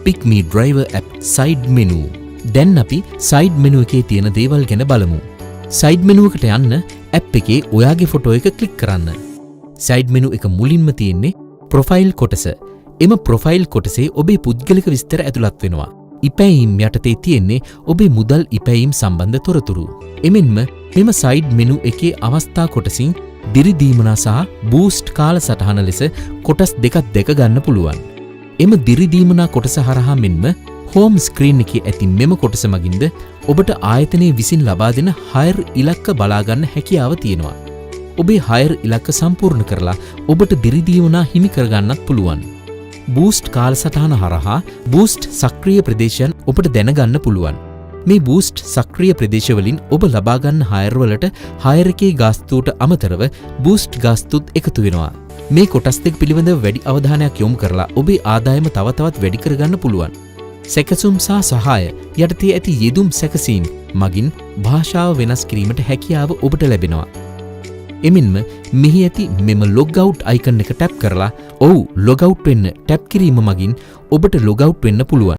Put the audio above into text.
Pick Me Driver app side menu. දැන් අපි side menu එකේ තියෙන දේවල් ගැන බලමු. side menu එකට යන්න app එකේ ඔයාගේ ෆොටෝ එක ක්ලික් කරන්න. side menu එක මුලින්ම තියෙන්නේ profile කොටස. එම profile කොටසේ ඔබේ පුද්ගලික විස්තර ඇතුළත් වෙනවා. ඉපැයීම් යටතේ තියෙන්නේ ඔබේ මුදල් ඉපැයීම් සම්බන්ධ තොරතුරු. එමෙන්ම මෙම side menu එකේ අවස්ථා කොටසින් දිරිදීමනා සහ බූස්ට් කාලසටහන ලෙස කොටස් දෙකක් දැක ගන්න පුළුවන්. එම දිරිදීමනා කොටස හරහා මෙන්ම හෝම් ස්ක්‍රීන් එකේ ඇති මෙම කොටස මගින්ද ඔබට ආයතනයේ විසින් ලබා දෙන හයර් ඉලක්ක බලා ගන්න හැකියාව තියෙනවා. ඔබේ හයර් ඉලක්ක සම්පූර්ණ කරලා ඔබට දිරිදීමනා හිමි කර ගන්නත් පුළුවන්. බූස්ට් කාලසටහන හරහා බූස්ට් සක්‍රීය ප්‍රදේශයන් ඔබට දැනගන්න පුළුවන්. මේ බූස්ට් සක්‍රීය ප්‍රදේශවලින් ඔබ ලබා ගන්න හයර් වලට හයර් එකේ ගාස්තුවට අමතරව බූස්ට් ගාස්තුත් එකතු වෙනවා. මේ කොටස් දෙක පිළිබඳව වැඩි අවධානයක් යොමු කරලා ඔබේ ආදායම තව තවත් වැඩි කරගන්න පුළුවන්. සැකසුම් සහ සහාය යටතේ ඇති යෙදුම් සැකසීම් මගින් භාෂාව වෙනස් කිරීමට හැකියාව ඔබට ලැබෙනවා. එමෙන්ම මෙහි ඇති මෙම ලොග් අවුට් අයිකන් එක ටැප් කරලා ලොග් අවුට් වෙන්න ටැප් කිරීම මගින් ඔබට ලොග් අවුට් වෙන්න පුළුවන්.